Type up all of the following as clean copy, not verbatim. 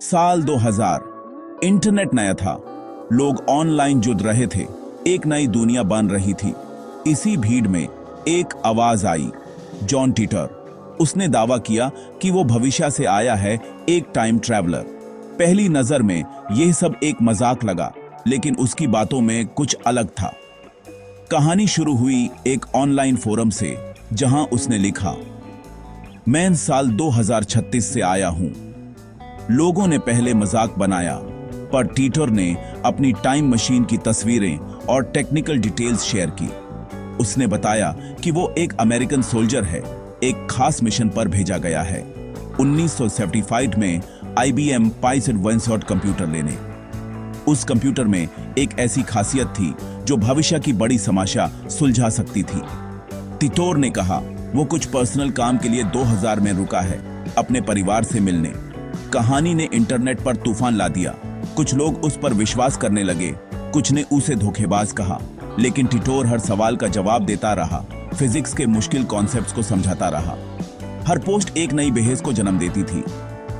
साल 2000। इंटरनेट नया था, लोग ऑनलाइन जुड़ रहे थे, एक नई दुनिया बन रही थी। इसी भीड़ में एक आवाज आई, जॉन टीटर। उसने दावा किया कि वो भविष्य से आया है, एक टाइम ट्रैवलर। पहली नजर में यह सब एक मजाक लगा, लेकिन उसकी बातों में कुछ अलग था। कहानी शुरू हुई एक ऑनलाइन फोरम से, जहां उसने लिखा, मैं साल 2036 से आया हूं। लोगों ने पहले मजाक बनाया, पर टीटर ने अपनी टाइम मशीन की तस्वीरें और टेक्निकल डिटेल्स शेयर की। उसने बताया कि वो एक अमेरिकन सोल्जर है, एक खास मिशन पर भेजा गया है 1975 में IBM Paisat कंप्यूटर लेने। उस कंप्यूटर में एक ऐसी खासियत थी जो भविष्य की बड़ी समस्या सुलझा सकती थी। टीटर ने कहा वो कुछ पर्सनल काम के लिए 2000 में रुका है, अपने परिवार से मिलने। कहानी ने इंटरनेट पर तूफान ला दिया। कुछ लोग उस पर विश्वास करने लगे, कुछ ने उसे धोखेबाज कहा, लेकिन टीटर हर सवाल का जवाब देता रहा, फिजिक्स के मुश्किल कॉन्सेप्ट्स को समझाता रहा। हर पोस्ट एक नई बहस को जन्म देती थी।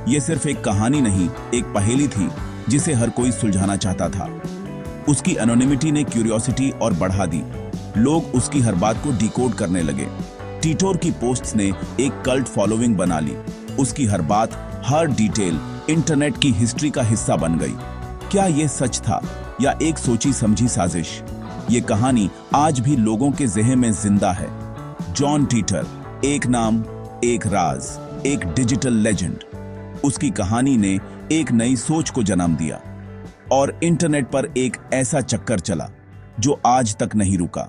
यह सिर्फ एक कहानी नहीं, एक पहेली थी जिसे हर कोई सुलझाना चाहता था। उसकी एनोनिमिटी ने क्यूरियोसिटी और बढ़ा दी। लोग उसकी हर बात को डिकोड करने लगे। टीटर की पोस्ट्स ने एक कल्ट फॉलोइंग बना ली। उसकी हर बात, हर डिटेल इंटरनेट की हिस्ट्री का हिस्सा बन गई। क्या यह सच था या एक सोची समझी साजिश? ये कहानी आज भी लोगों के ज़हन में जिंदा है। जॉन टीटर, एक नाम, एक राज, एक डिजिटल लेजेंड। उसकी कहानी ने एक नई सोच को जन्म दिया और इंटरनेट पर एक ऐसा चक्कर चला जो आज तक नहीं रुका।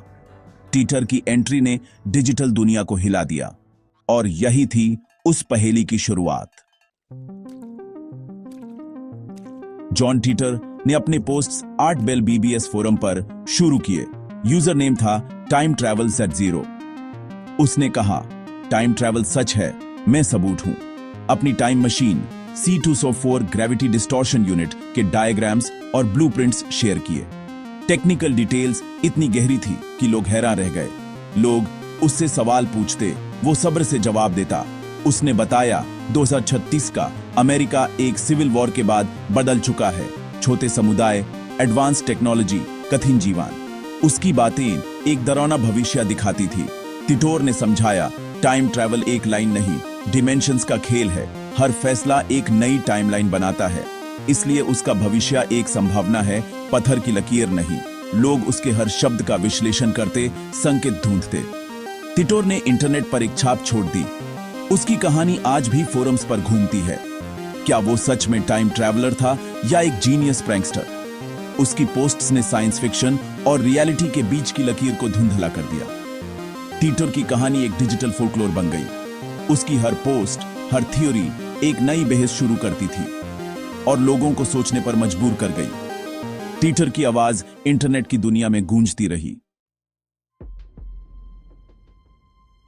टीटर की एंट्री ने डिजिटल दुनिया को हिला दिया और यही थी उस पहेली की शुरुआत। जॉन टीटर ने अपने पोस्ट्स 8 बेल BBS फोरम पर शुरू किए। यूजर नेम था टाइम ट्रैवल Z0। उसने कहा, टाइम ट्रैवल सच है, मैं सबूत हूं। अपनी time machine C204 gravity distortion unit के डायग्राम्स और ब्लूप्रिंट्स शेयर किए। टेक्निकल डिटेल्स इतनी गहरी थी कि लोग हैरान रह गए। लोग उससे सवाल पूछते, वो सब्र से जवाब देता। उसने बताया 2036 का अमेरिका एक सिविल वॉर के बाद बदल चुका है। छोटे समुदाय, एडवांस टेक्नोलॉजी, कठिन जीवन। उसकी बातें एक डरावना भविष्य दिखाती थी। टीटर ने समझाया, टाइम ट्रैवल एक लाइन नहीं, डिमेंशंस का खेल है। हर फैसला एक नई टाइमलाइन बनाता है, इसलिए उसका भविष्य एक संभावना है, पत्थर की लकीर नहीं। लोग उसके हर शब्द का विश्लेषण करते, संकेत ढूंढते। टीटर ने इंटरनेट पर एक छाप छोड़ दी। उसकी कहानी आज भी फोरम्स पर घूमती है। क्या वो सच में टाइम ट्रैवलर था या एक जीनियस प्रैंकस्टर? उसकी पोस्ट्स ने साइंस फिक्शन और रियलिटी के बीच की लकीर को धुंधला कर दिया। टीटर की कहानी एक डिजिटल फोल्कलोर बन गई। उसकी हर पोस्ट, हर थ्योरी एक नई बहस शुरू करती थी और लोगों को सोचने पर मजबूर कर गई। टीटर की आवाज इंटरनेट की दुनिया में गूंजती रही।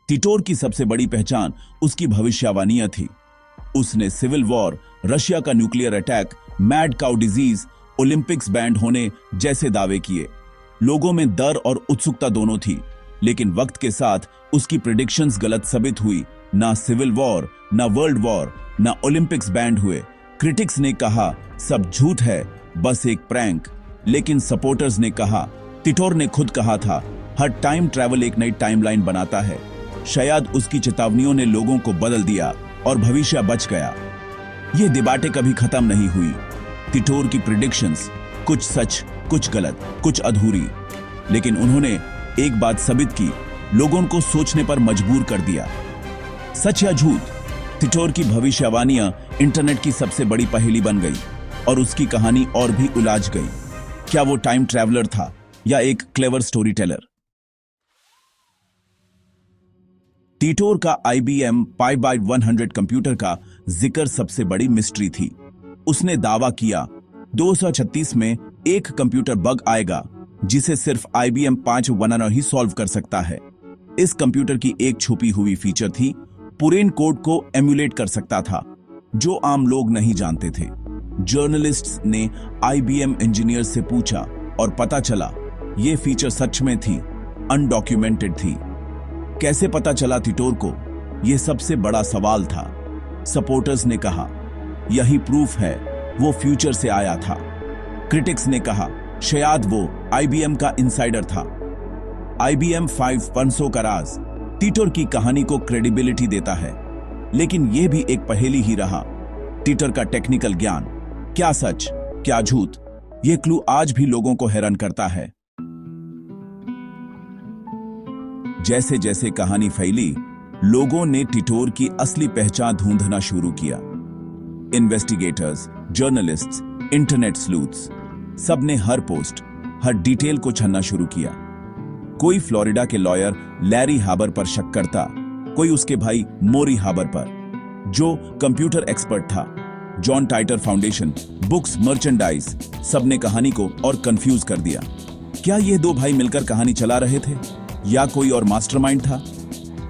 टीटर की सबसे बड़ी पहचान उसकी भविष्यवाणियां थी। उसने सिविल वॉर, रशिया का nuclear attack, mad cow disease, Olympics band होने जैसे दावे किए। लोगों में डर और उत्सुकता दोनों थी, लेकिन वक्त के साथ उसकी प्रेडिक्शंस गलत साबित हुई। ना सिविल वॉर, ना वर्ल्ड वॉर, ना ओलंपिक्स बैंड हुए। क्रिटिक्स ने कहा सब झूठ है, बस एक प्रैंक। लेकिन सपोर्टर्स ने कहा, टीटर ने खुद कहा था, हर टाइम ट्रैवल एक नई टाइमलाइन बनाता है। शायद उसकी चेतावनियों ने लोगों को बदल दिया और भविष्य बच गया। ये डिबाटे कभी खत्म नहीं हुई। टीटर की प्रेडिक्शंस, कुछ सच, कुछ गलत, कुछ अधूरी, लेकिन उन्होंने एक बात साबित की, लोगों को सोचने पर मजबूर कर दिया। सच या झूठ? टीटर की भविष्यवाणियां इंटरनेट की सबसे बड़ी पहेली बन गई और उसकी कहानी और भी उलझ गई। क्या वो टाइम ट्रैवलर था या एक क्लेवर स्टोरी टेलर? टीटर का IBM Pi/100 कंप्यूटर का जिक्र सबसे बड़ी मिस्ट्री थी। उसने दावा किया 236 में एक कंप्यूटर बग आएगा जिसे सिर्फ IBM 511 ही सॉल्व कर सकता है। इस कंप्यूटर की एक छुपी हुई फीचर थी, पुराने कोड को एम्युलेट कर सकता था, जो आम लोग नहीं जानते थे। जर्नलिस्ट्स ने IBM इंजीनियर से पूछा और पता चला यह फीचर सच में थी, अनडॉक्यूमेंटेड थी। कैसे पता चला टीटर को? यह सबसे बड़ा सवाल था। सपोर्टर्स ने कहा, यही प्रूफ है वो फ्यूचर से आया था। क्रिटिक्स ने कहा शायद वो IBM का इनसाइडर था। IBM 500 का राज टीटोर की कहानी को क्रेडिबिलिटी देता है, लेकिन यह भी एक पहेली ही रहा। टीटर का टेक्निकल ज्ञान, क्या सच क्या झूठ, यह क्लू आज भी लोगों को हैरान करता है। जैसे जैसे कहानी फैली, लोगों ने टीटोर की असली पहचान ढूंढना शुरू किया। इन्वेस्टिगेटर्स, जर्नलिस्ट्स, इंटरनेट स्लूथ्स, सबने हर पोस्ट, हर डिटेल को छानना शुरू किया। कोई फ्लोरिडा के लॉयर लैरी हाबर पर शक करता, कोई उसके भाई मोरी हाबर पर, जो कंप्यूटर एक्सपर्ट था। जॉन टाइटर फाउंडेशन, बुक्स, मर्चेंडाइज, सबने कहानी को और कंफ्यूज कर दिया। क्या ये दो भाई मिलकर कहानी चला रहे थे या कोई और मास्टरमाइंड था?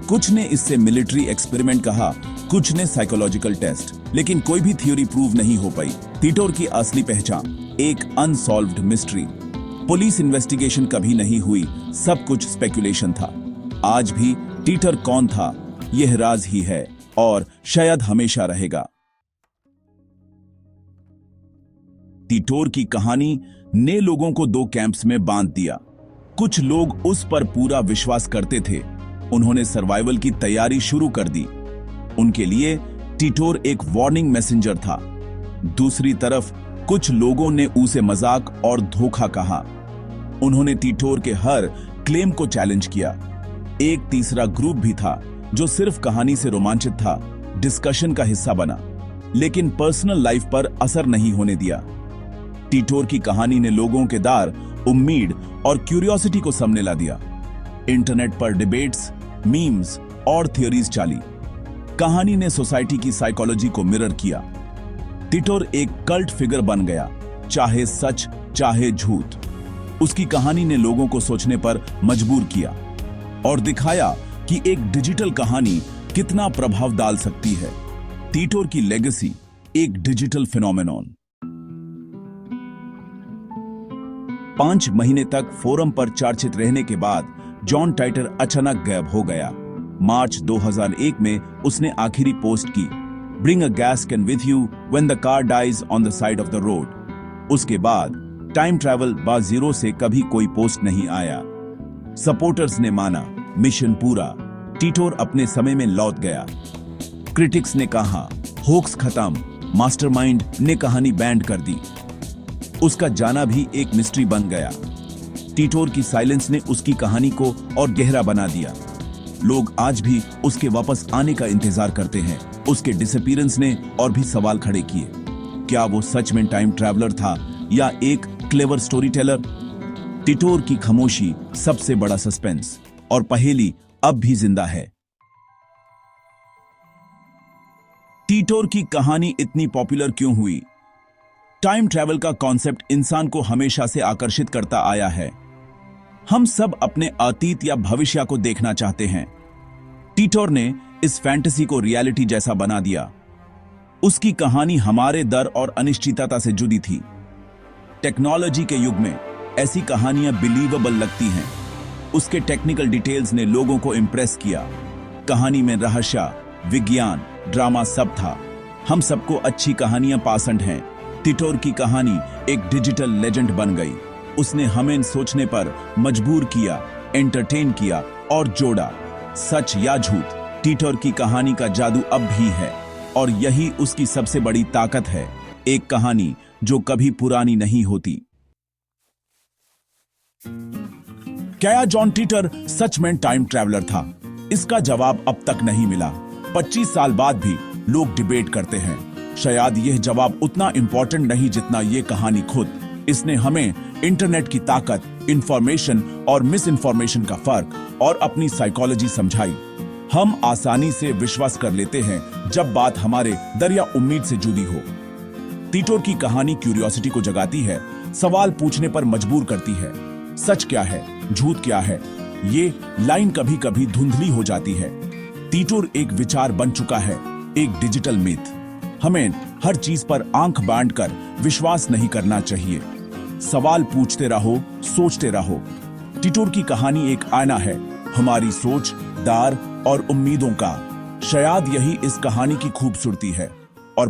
कुछ ने इससे मिलिट्री एक्सपेरिमेंट कहा, कुछ ने साइकोलॉजिकल टेस्ट, लेकिन कोई भी थ्योरी प्रूव नहीं हो पाई। टीटोर की असली पहचान एक अनसॉल्व्ड मिस्ट्री। पुलिस इन्वेस्टिगेशन कभी नहीं हुई, सब कुछ स्पेकुलेशन था। आज भी टीटर कौन था, यह राज ही है और शायद हमेशा रहेगा। टीटोर की कहानी ने लोगों को दो कैंप्स में बांध दिया। कुछ लोग उस पर पूरा विश्वास करते थे, उन्होंने सर्वाइवल की तैयारी शुरू कर दी। उनके लिए टीटोर एक वार्निंग मैसेंजर था। दूसरी तरफ कुछ लोगों ने उसे मजाक और धोखा कहा। उन्होंने टीटोर के हर क्लेम को चैलेंज किया। एक तीसरा ग्रुप भी था जो सिर्फ कहानी से रोमांचित था, डिस्कशन का हिस्सा बना, लेकिन पर्सनल लाइफ पर असर नहीं होने दिया। टीटोर की कहानी ने लोगों के दार उम्मीद और क्यूरियोसिटी को सामने ला दिया। इंटरनेट पर डिबेट्स, मीम्स और थियोरीज चली। कहानी ने सोसाइटी की साइकोलॉजी को मिरर किया। टीटोर एक कल्ट फिगर बन गया, चाहे सच चाहे झूठ। उसकी कहानी ने लोगों को सोचने पर मजबूर किया और दिखाया कि एक डिजिटल कहानी कितना प्रभाव डाल सकती है। टीटोर की लेगेसी एक डिजिटल फिनोमेनॉन। 5 महीने तक फोरम पर चर्चित रहने के बाद जॉन टाइटर अचानक गायब हो गया। मार्च 2001 में उसने आखिरी पोस्ट की, bring a gas can with you when the car dies on the side of the road. उसके बाद टाइम ट्रैवल /0 से कभी कोई पोस्ट नहीं आया। सपोर्टर्स ने माना मिशन पूरा, टीटोर अपने समय में लौट गया। क्रिटिक्स ने कहा होक्स खत्म, मास्टरमाइंड ने कहानी बैंड कर दी। उसका जाना भी एक मिस्ट्री बन गया। टीटोर की साइलेंस ने उसकी कहानी को और गहरा बना दिया। लोग आज भी उसके वापस आने का इंतजार करते हैं। उसके डिसअपीयरेंस ने और भी सवाल खड़े किए। क्या वो सच में टाइम ट्रैवलर था या एक क्लेवर स्टोरी टेलर? टीटोर की खामोशी सबसे बड़ा सस्पेंस और पहेली अब भी जिंदा है। टीटोर की कहानी इतनी पॉपुलर क्यों हुई? टाइम ट्रैवल का कॉन्सेप्ट इंसान को हमेशा से आकर्षित करता आया है। हम सब अपने अतीत या भविष्य को देखना चाहते हैं। टीटोर ने इस फैंटेसी को रियलिटी जैसा बना दिया। उसकी कहानी हमारे डर और अनिश्चितता से जुड़ी थी। टेक्नोलॉजी के युग में ऐसी कहानियां बिलीवेबल लगती हैं। उसके टेक्निकल डिटेल्स ने लोगों को इंप्रेस किया। कहानी में रहस्य, विज्ञान, ड्रामा सब था। हम सबको अच्छी कहानियां पसंद हैं। टीटोर की कहानी एक डिजिटल लेजेंड बन गई। उसने हमें सोचने पर मजबूर किया, एंटरटेन किया और जोड़ा। सच या झूठ, टीटोर की कहानी का जादू अब भी है और यही उसकी सबसे बड़ी ताकत है। एक कहानी जो कभी पुरानी नहीं होती। क्या जॉन टीटर सच में टाइम ट्रैवलर था? इसका जवाब अब तक नहीं मिला। 25 साल बाद भी लोग डिबेट करते हैं। शायद यह जवाब उतना इंपॉर्टेंट नहीं जितना यह कहानी खुद। इसने हमें इंटरनेट की ताकत, इंफॉर्मेशन और मिस इंफॉर्मेशन का फर्क और अपनी साइकोलॉजी समझाई। हम आसानी से विश्वास कर लेते हैं जब बात हमारे डर या उम्मीद से जुड़ी हो। टीटोर की कहानी क्यूरियोसिटी को जगाती है, सवाल पूछने पर मजबूर करती है। सच क्या है, झूठ क्या है, ये लाइन कभी कभी धुंधली हो जाती है। टीटोर एक विचार बन चुका है, एक डिजिटल मिथ। हमें हर चीज पर आंख बांध कर विश्वास नहीं करना चाहिए। सवाल पूछते रहो, सोचते रहो। टीटोर की कहानी एक आईना है, हमारी सोच, डर और उम्मीदों का। शायद यही इस कहानी की खूबसूरती है।